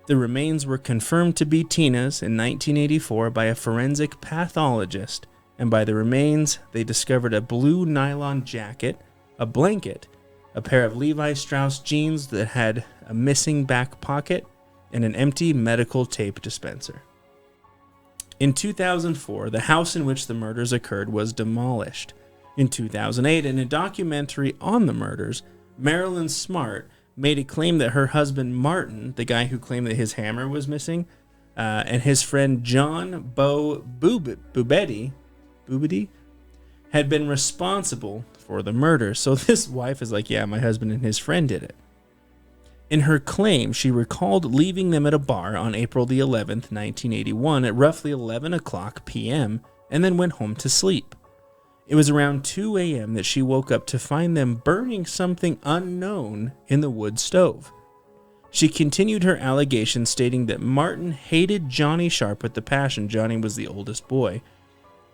The remains were confirmed to be Tina's in 1984 by a forensic pathologist, and by the remains, they discovered a blue nylon jacket, a blanket, a pair of Levi Strauss jeans that had a missing back pocket, and an empty medical tape dispenser. In 2004, the house in which the murders occurred was demolished. In 2008, in a documentary on the murders, Marilyn Smart made a claim that her husband Martin, the guy who claimed that his hammer was missing, and his friend John Boubedi had been responsible for the murder. So this wife is like, yeah, my husband and his friend did it. In her claim, she recalled leaving them at a bar on April the 11th, 1981 at roughly 11 o'clock p.m. and then went home to sleep. It was around 2 a.m. that she woke up to find them burning something unknown in the wood stove. She continued her allegation, stating that Martin hated Johnny Sharp with a passion. Johnny was the oldest boy.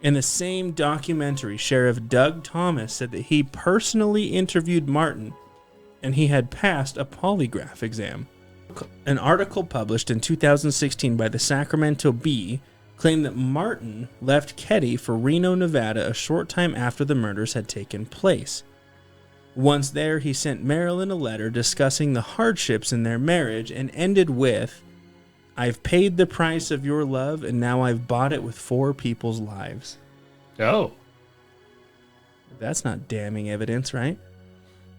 In the same documentary, Sheriff Doug Thomas said that he personally interviewed Martin and he had passed a polygraph exam. An article published in 2016 by the Sacramento Bee claimed that Martin left Keddie for Reno, Nevada a short time after the murders had taken place. Once there, he sent Marilyn a letter discussing the hardships in their marriage and ended with, "I've paid the price of your love and now I've bought it with 4 people's lives." Oh. That's not damning evidence, right?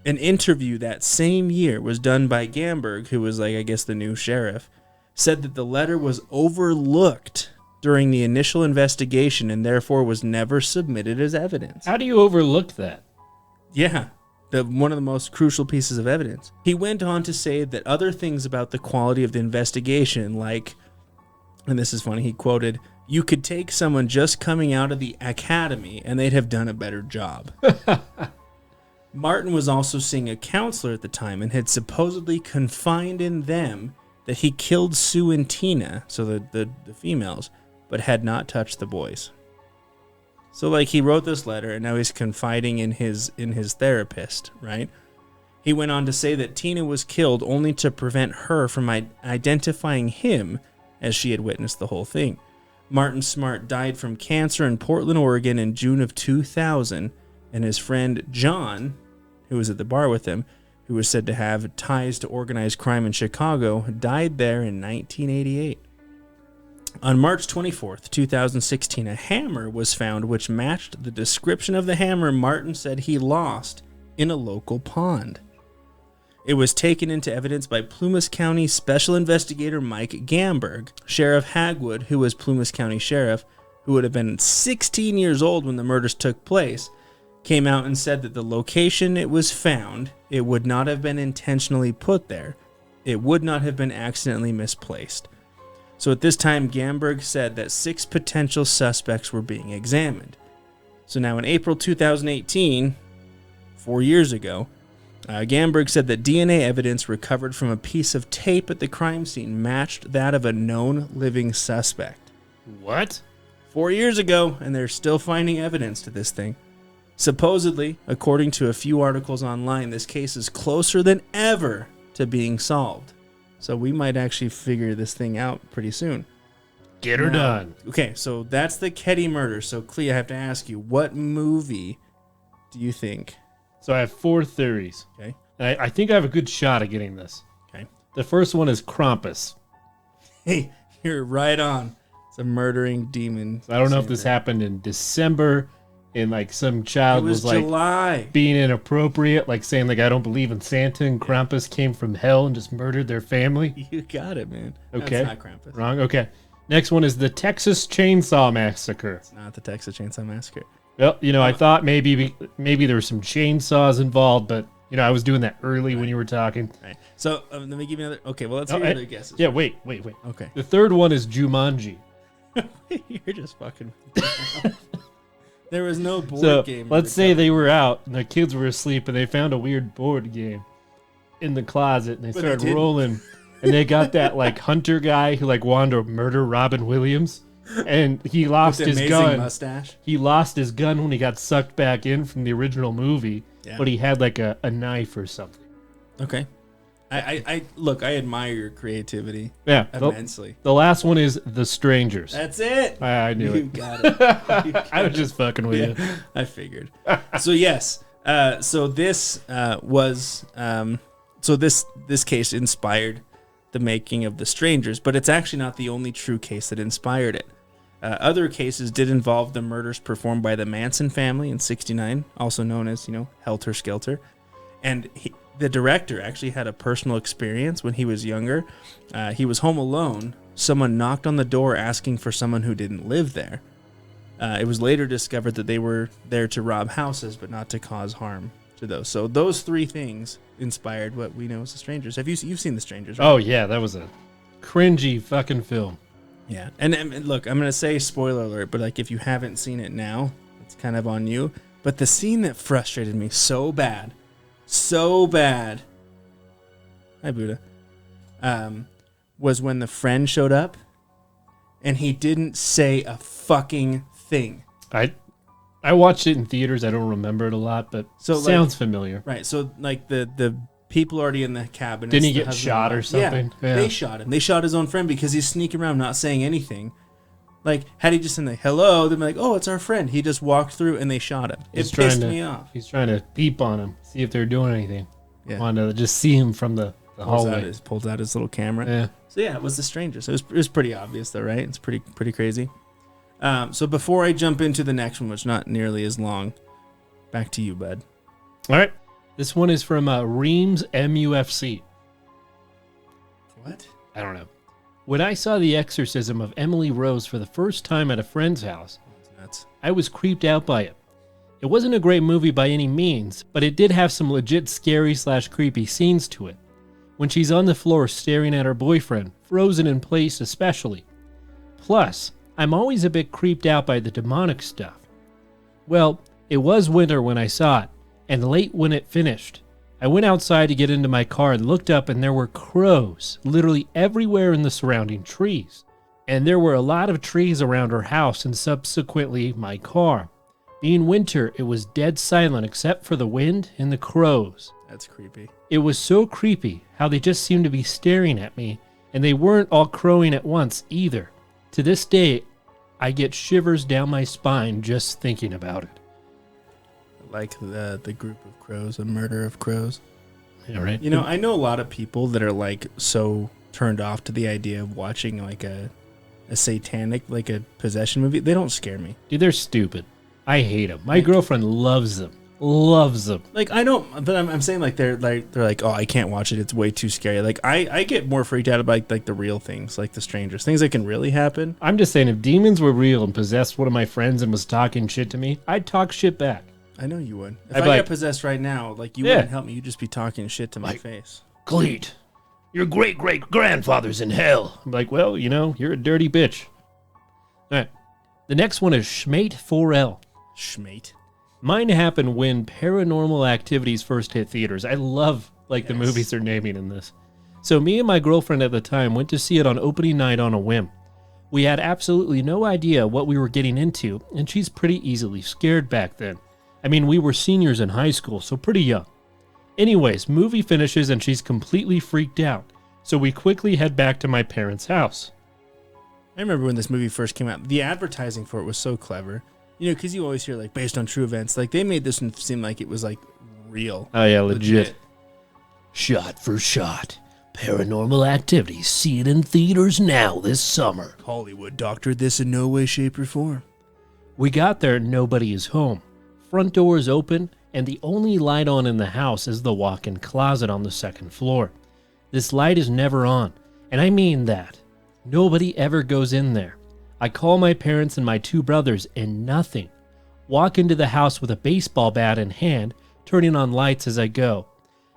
An interview that same year was done by Gamberg, who was the new sheriff, said that the letter was overlooked during the initial investigation and therefore was never submitted as evidence. How do you overlook that? Yeah, one of the most crucial pieces of evidence. He went on to say that other things about the quality of the investigation, like, and this is funny, he quoted, "You could take someone just coming out of the academy and they'd have done a better job." Martin was also seeing a counselor at the time and had supposedly confided in them that he killed Sue and Tina, so the females, but had not touched the boys. So, like, he wrote this letter, and now he's confiding in his therapist, right? He went on to say that Tina was killed only to prevent her from identifying him, as she had witnessed the whole thing. Martin Smart died from cancer in Portland, Oregon in June of 2000, and his friend John, who was at the bar with him, who was said to have ties to organized crime in Chicago, died there in 1988. On March 24th, 2016, a hammer was found which matched the description of the hammer Martin said he lost in a local pond. It was taken into evidence by Plumas County Special Investigator Mike Gamberg. Sheriff Hagwood, who was Plumas County Sheriff, who would have been 16 years old when the murders took place, came out and said that the location it was found, it would not have been intentionally put there. It would not have been accidentally misplaced. So at this time, Gamberg said that 6 potential suspects were being examined. So now in April 2018, 4 years ago, Gamberg said that DNA evidence recovered from a piece of tape at the crime scene matched that of a known living suspect. What? 4 years ago, and they're still finding evidence to this thing. Supposedly, according to a few articles online, this case is closer than ever to being solved. So we might actually figure this thing out pretty soon. Get her done. Okay, so that's the Keddie murder. So, Clea, I have to ask you, what movie do you think? So I have 4 theories. Okay. And I think I have a good shot at getting this. Okay. The first one is Krampus. Hey, you're right on. It's a murdering demon. So I don't know if this happened in December, and like some child was like July. Being inappropriate, like saying like I don't believe in Santa, and Krampus came from hell and just murdered their family. You got it, man. Okay. That's not Krampus. Wrong. Okay. Next one is the Texas Chainsaw Massacre. It's not the Texas Chainsaw Massacre. Well, you know, I thought maybe there were some chainsaws involved, but you know, I was doing that early when you were talking. Right. So let me give you another. Okay, well, let's hear your other guesses. Yeah, wait. Okay. The third one is Jumanji. You're just fucking. There was no board So game. let's say they were out and the kids were asleep and they found a weird board game in the closet and they started rolling and they got that like hunter guy who like wanted to murder Robin Williams and he lost his gun. Mustache. He lost his gun when he got sucked back in from the original movie, but he had like a knife or something. Okay. I look, I admire your creativity. Yeah, immensely. The last one is The Strangers. That's it. I knew you it. Got it. I was just fucking with you. I figured. So yes. So this was so this case inspired the making of The Strangers, but it's actually not the only true case that inspired it. Other cases did involve the murders performed by the Manson family in '69, also known as, Helter Skelter. And the director actually had a personal experience when he was younger. He was home alone. Someone knocked on the door asking for someone who didn't live there. It was later discovered that they were there to rob houses, but not to cause harm to those. So those 3 things inspired what we know as The Strangers. You've seen The Strangers, right? Oh, yeah, that was a cringy fucking film. Yeah. And look, I'm going to say spoiler alert, but like if you haven't seen it now, it's kind of on you. But the scene that frustrated me so bad, hi Buddha, was when the friend showed up and he didn't say a fucking thing. I watched it in theaters. I don't remember it a lot, but sounds familiar. Right. So like the people already in the cabin. Didn't he get shot or something? Yeah, they shot him. They shot his own friend because he's sneaking around not saying anything. Like, had he just been like, hello, they'd be like, oh, it's our friend. He just walked through and they shot him. It pissed me off. He's trying to peep on him, see if they're doing anything. Yeah. Wanted to just see him from the hallway. Pulls out his little camera. Yeah. So yeah, it was The Strangers. It was pretty obvious though, right? It's pretty crazy. So before I jump into the next one, which is not nearly as long, back to you, bud. All right. This one is from Reams MUFC. What? I don't know. When I saw the exorcism of Emily Rose for the first time at a friend's house, That's I was creeped out by it. It wasn't a great movie by any means, but it did have some legit scary/creepy scenes to it. When she's on the floor staring at her boyfriend, frozen in place especially. Plus, I'm always a bit creeped out by the demonic stuff. Well, it was winter when I saw it, and late when it finished. I went outside to get into my car and looked up, and there were crows literally everywhere in the surrounding trees. And there were a lot of trees around her house and subsequently my car. Being winter, it was dead silent except for the wind and the crows. That's creepy. It was so creepy how they just seemed to be staring at me, and they weren't all crowing at once either. To this day, I get shivers down my spine just thinking about it. Like the group of crows, a murder of crows. Yeah, right. You know, I know a lot of people that are like so turned off to the idea of watching like a satanic, like a possession movie. They don't scare me. Dude, they're stupid. I hate them. My girlfriend loves them. Loves them. Like I don't, but I'm saying like they're like, oh, I can't watch it. It's way too scary. Like I get more freaked out about like the real things, like the strangers, things that can really happen. I'm just saying, if demons were real and possessed one of my friends and was talking shit to me, I'd talk shit back. I know you would. If I'd I be like, got possessed right now, like you wouldn't help me. You'd just be talking shit to my face. Cleet, your great-great-grandfather's in hell. I'm like, well, you know, you're a dirty bitch. All right. The next one is Schmate 4L. Schmate. Mine happened when Paranormal Activities first hit theaters. I love, like, the movies they're naming in this. So me and my girlfriend at the time went to see it on opening night on a whim. We had absolutely no idea what we were getting into, and she's pretty easily scared back then. I mean, we were seniors in high school, so pretty young. Anyways, movie finishes and she's completely freaked out, so we quickly head back to my parents' house. I remember when this movie first came out, the advertising for it was so clever. You know, because you always hear, like, based on true events. Like, they made this one seem like it was, like, real. Oh, yeah, legit. Shot for shot. Paranormal Activities. See it in theaters now this summer. Hollywood doctored this in no way, shape, or form. We got there and nobody is home. Front door is open, and the only light on in the house is the walk-in closet on the second floor. This light is never on, and I mean that. Nobody ever goes in there. I call my parents and my two brothers, and nothing. Walk into the house with a baseball bat in hand, turning on lights as I go.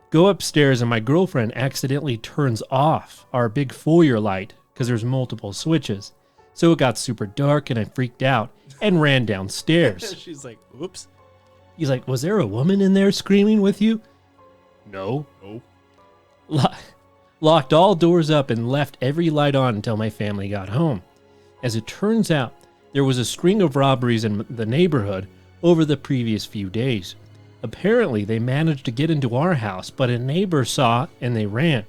Go upstairs, and my girlfriend accidentally turns off our big foyer light because there's multiple switches. So it got super dark, and I freaked out and ran downstairs. She's like, oops. He's like, was there a woman in there screaming with you? No. Locked all doors up and left every light on until my family got home. As it turns out, there was a string of robberies in the neighborhood over the previous few days. Apparently, they managed to get into our house, but a neighbor saw and they ran.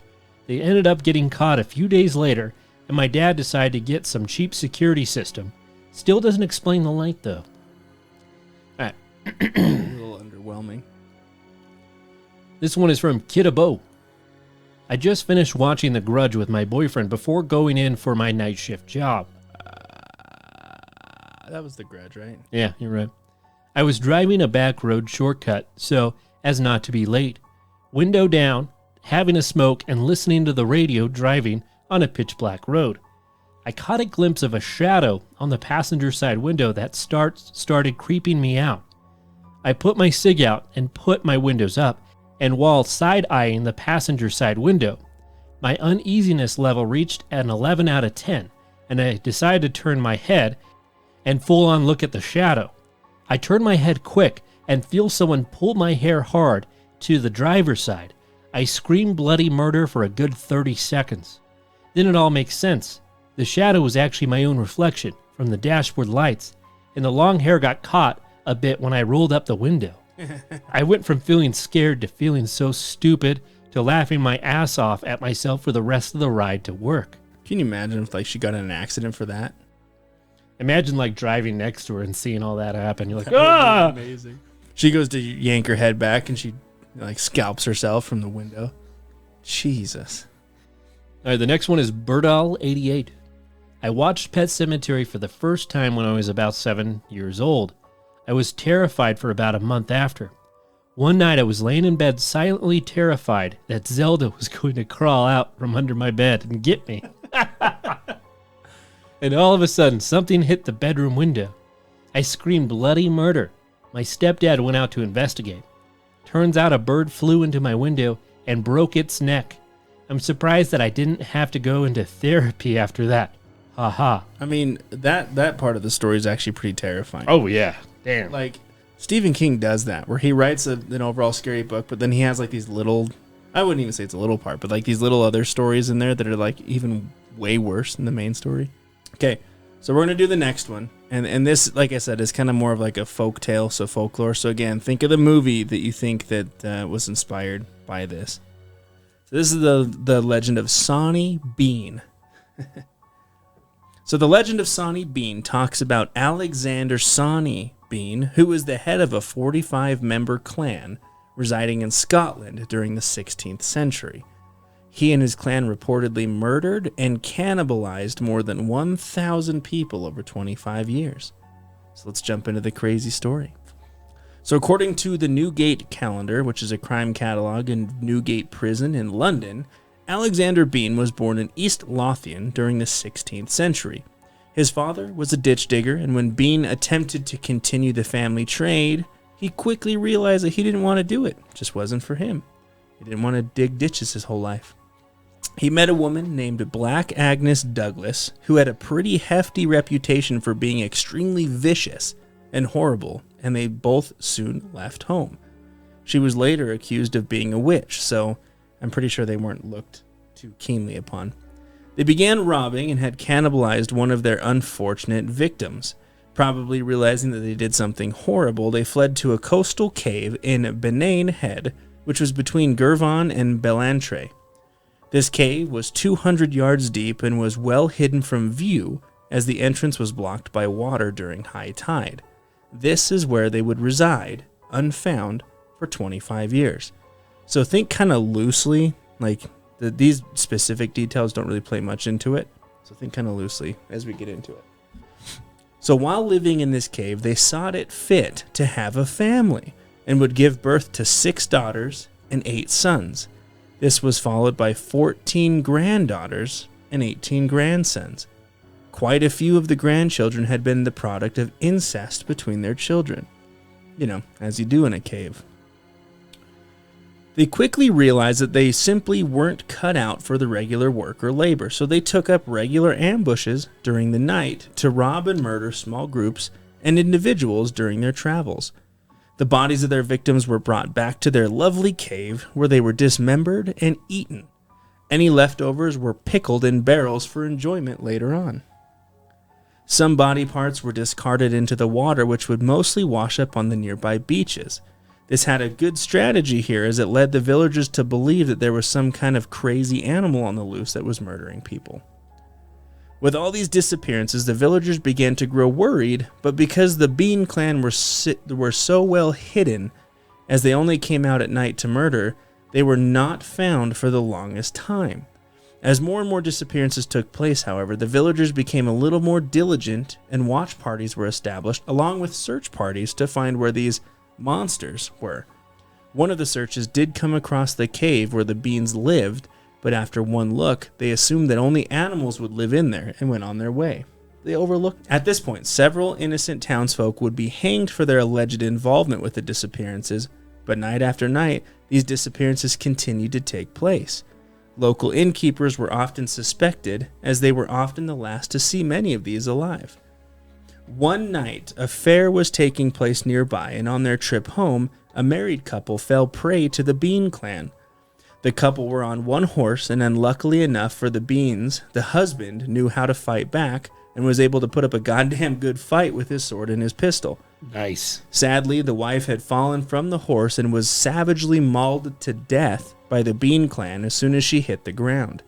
They ended up getting caught a few days later, and my dad decided to get some cheap security system. Still doesn't explain the light, though. All right. A little underwhelming. This one is from Keddie. I just finished watching The Grudge with my boyfriend before going in for my night shift job. That was The Grudge, right? Yeah, you're right. I was driving a back road shortcut, so as not to be late. Window down, having a smoke, and listening to the radio driving on a pitch black road. I caught a glimpse of a shadow on the passenger side window that started creeping me out. I put my cig out and put my windows up, and while side-eyeing the passenger side window, my uneasiness level reached an 11 out of 10, and I decided to turn my head and full-on look at the shadow. I turn my head quick and feel someone pull my hair hard to the driver's side. I scream bloody murder for a good 30 seconds. Then it all makes sense. The shadow was actually my own reflection from the dashboard lights, and the long hair got caught a bit when I rolled up the window. I went from feeling scared to feeling so stupid to laughing my ass off at myself for the rest of the ride to work. Can you imagine if like she got in an accident for that? Imagine like driving next to her and seeing all that happen. You're like, ah! Amazing. She goes to yank her head back and she like scalps herself from the window. Jesus. All right, the next one is Birdall88. I watched Pet Sematary for the first time when I was about 7 years old. I was terrified for about a month after. One night I was laying in bed silently terrified that Zelda was going to crawl out from under my bed and get me. And all of a sudden, something hit the bedroom window. I screamed bloody murder. My stepdad went out to investigate. Turns out a bird flew into my window and broke its neck. I'm surprised that I didn't have to go into therapy after that. Ha ha. I mean, that part of the story is actually pretty terrifying. Oh, yeah. Damn. Like, Stephen King does that, where he writes an overall scary book, but then he has, like, these little... I wouldn't even say it's a little part, but, like, these little other stories in there that are, like, even way worse than the main story. Okay, so we're going to do the next one. And this, like I said, is kind of more of, like, a folk tale, so folklore. So, again, think of the movie that you think that was inspired by this. So this is the legend of Sawney Bean. So the legend of Sawney Bean talks about Alexander Sawney Bean, who was the head of a 45-member clan residing in Scotland during the 16th century. He and his clan reportedly murdered and cannibalized more than 1,000 people over 25 years. So let's jump into the crazy story. So according to the Newgate Calendar, which is a crime catalog in Newgate Prison in London, Alexander Bean was born in East Lothian during the 16th century. His father was a ditch digger, and when Bean attempted to continue the family trade, he quickly realized that he didn't want to do it. It just wasn't for him. He didn't want to dig ditches his whole life. He met a woman named Black Agnes Douglas, who had a pretty hefty reputation for being extremely vicious and horrible, and they both soon left home. She was later accused of being a witch, so I'm pretty sure they weren't looked too keenly upon. They began robbing and had cannibalized one of their unfortunate victims. Probably realizing that they did something horrible, they fled to a coastal cave in Benane Head, which was between Girvan and Belantre. This cave was 200 yards deep and was well hidden from view, as the entrance was blocked by water during high tide. This is where they would reside, unfound, for 25 years. So think kind of loosely, like these specific details don't really play much into it. So think kind of loosely as we get into it. So while living in this cave, they sought it fit to have a family and would give birth to 6 daughters and 8 sons. This was followed by 14 granddaughters and 18 grandsons. Quite a few of the grandchildren had been the product of incest between their children. You know, as you do in a cave. They quickly realized that they simply weren't cut out for the regular work or labor, so they took up regular ambushes during the night to rob and murder small groups and individuals during their travels. The bodies of their victims were brought back to their lovely cave, where they were dismembered and eaten. Any leftovers were pickled in barrels for enjoyment later on. Some body parts were discarded into the water, which would mostly wash up on the nearby beaches. This had a good strategy here, as it led the villagers to believe that there was some kind of crazy animal on the loose that was murdering people. With all these disappearances, the villagers began to grow worried, but because the Bean clan were so well hidden, as they only came out at night to murder, they were not found for the longest time. As more and more disappearances took place, however, the villagers became a little more diligent, and watch parties were established, along with search parties to find where these monsters were. One of the searches did come across the cave where the Beans lived, but after one look, they assumed that only animals would live in there and went on their way. They overlooked. At this point, several innocent townsfolk would be hanged for their alleged involvement with the disappearances, but night after night, these disappearances continued to take place. Local innkeepers were often suspected, as they were often the last to see many of these alive. One night, a fair was taking place nearby, and on their trip home, a married couple fell prey to the Bean clan. The couple were on one horse, and unluckily enough for the Beans, the husband knew how to fight back and was able to put up a goddamn good fight with his sword and his pistol. Nice. Sadly, the wife had fallen from the horse and was savagely mauled to death by the Bean clan as soon as she hit the ground.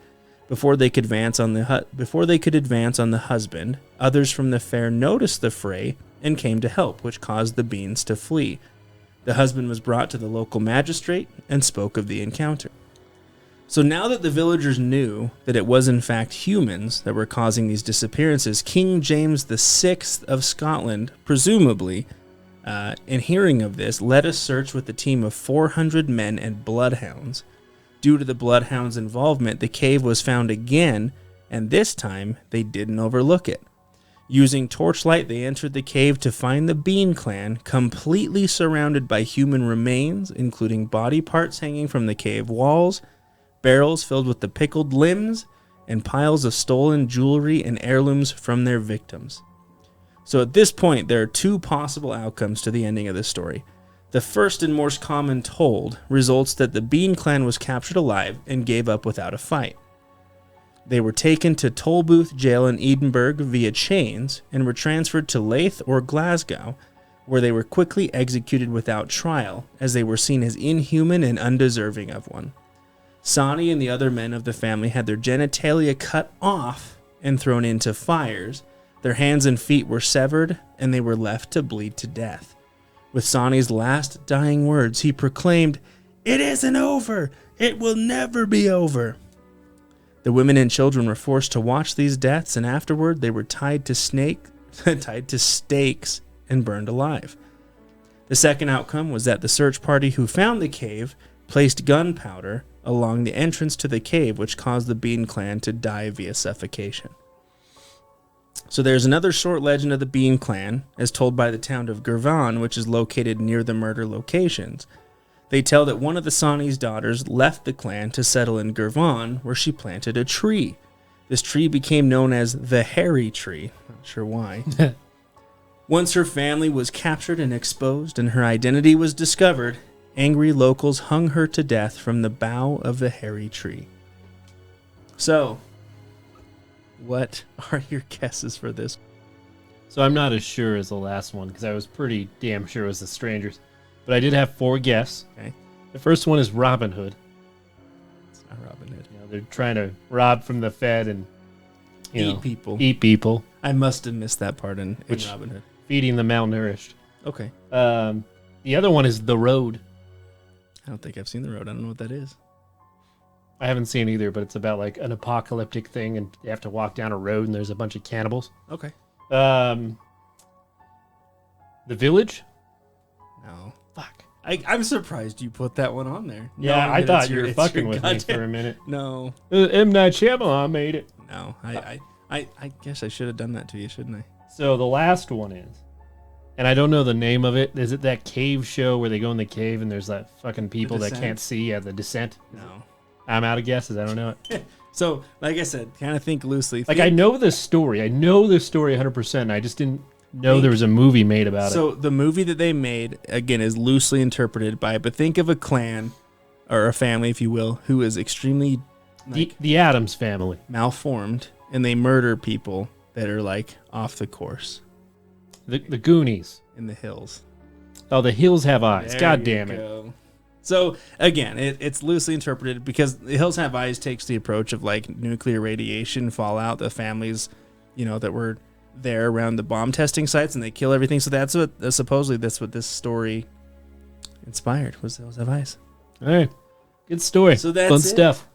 Before they could advance on the husband, others from the fair noticed the fray and came to help, which caused the Beans to flee. The husband was brought to the local magistrate and spoke of the encounter. So now that the villagers knew that it was in fact humans that were causing these disappearances, King James VI of Scotland, presumably, in hearing of this, led a search with a team of 400 men and bloodhounds. Due to the bloodhounds' involvement, the cave was found again, and this time they didn't overlook it. Using torchlight, they entered the cave to find the Bean Clan completely surrounded by human remains, including body parts hanging from the cave walls, barrels filled with the pickled limbs, and piles of stolen jewelry and heirlooms from their victims. So at this point, there are two possible outcomes to the ending of this story. The first and most common told results that the Bean Clan was captured alive and gave up without a fight. They were taken to Tolbooth Jail in Edinburgh via chains and were transferred to Leith or Glasgow, where they were quickly executed without trial, as they were seen as inhuman and undeserving of one. Sawney and the other men of the family had their genitalia cut off and thrown into fires. Their hands and feet were severed, and they were left to bleed to death. With Sawney's last dying words, he proclaimed, "It isn't over! It will never be over!" The women and children were forced to watch these deaths, and afterward they were tied to stakes and burned alive. The second outcome was that the search party who found the cave placed gunpowder along the entrance to the cave, which caused the Bean Clan to die via suffocation. So there's another short legend of the Bean Clan, as told by the town of Girvan, which is located near the murder locations. They tell that one of the Sawney's daughters left the clan to settle in Girvan, where she planted a tree. This tree became known as the Hairy Tree. Not sure why. Once her family was captured and exposed and her identity was discovered, angry locals hung her to death from the bough of the Hairy Tree. So, what are your guesses for this? So I'm not as sure as the last one, because I was pretty damn sure it was the strangers. But I did have 4 guesses. Okay. The first one is Robin Hood. It's not Robin Hood. You know, they're trying to rob from the Fed and Eat people. Eat people. I must have missed that part in Robin Hood. Feeding the malnourished. Okay. The other one is The Road. I don't think I've seen The Road. I don't know what that is. I haven't seen either, but it's about like an apocalyptic thing, and you have to walk down a road, and there's a bunch of cannibals. Okay. The Village? No. Fuck. I'm surprised you put that one on there. Yeah, I thought you were fucking with me for a minute. No. M. Night Shyamalan made it. No. I guess I should have done that to you, shouldn't I? So the last one is, and I don't know the name of it. Is it that cave show where they go in the cave and there's that fucking people that can't see? Yeah, The Descent. No. I'm out of guesses. I don't know it. So, like I said, kind of think loosely. Like, I know this story. I know this story 100%. I just didn't know there was a movie made about it. So the movie that they made, again, is loosely interpreted by it. But think of a clan, or a family, if you will, who is extremely the Addams Family. Malformed, and they murder people that are like off the course. The Goonies. In the hills. Oh, The Hills Have Eyes. There God damn you it. go. So again, it's loosely interpreted because The Hills Have Eyes takes the approach of like nuclear radiation fallout, the families, that were there around the bomb testing sites, and they kill everything. So that's what supposedly that's what this story inspired, was The Hills Have Eyes. All right, good story. So that's fun it. stuff.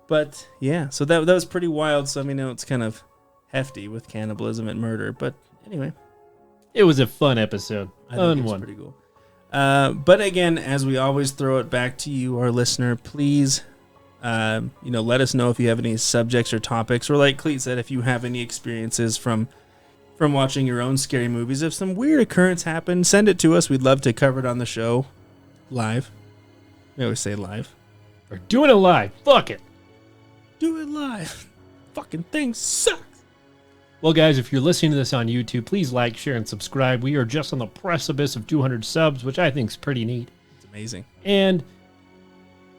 But yeah, so that was pretty wild. So I mean, it's kind of hefty with cannibalism and murder, but anyway, it was a fun episode. I think it's pretty cool. But again, as we always throw it back to you, our listener, please, let us know if you have any subjects or topics, or like Cleet said, if you have any experiences from watching your own scary movies. If some weird occurrence happened, send it to us. We'd love to cover it on the show live. We always say live. We're doing it live. Fuck it. Do it live. Fucking thing sucks. Well, guys, if you're listening to this on YouTube, please like, share, and subscribe. We are just on the precipice of 200 subs, which I think is pretty neat. It's amazing. And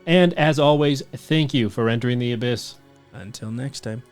as always, thank you for entering the abyss. Until next time.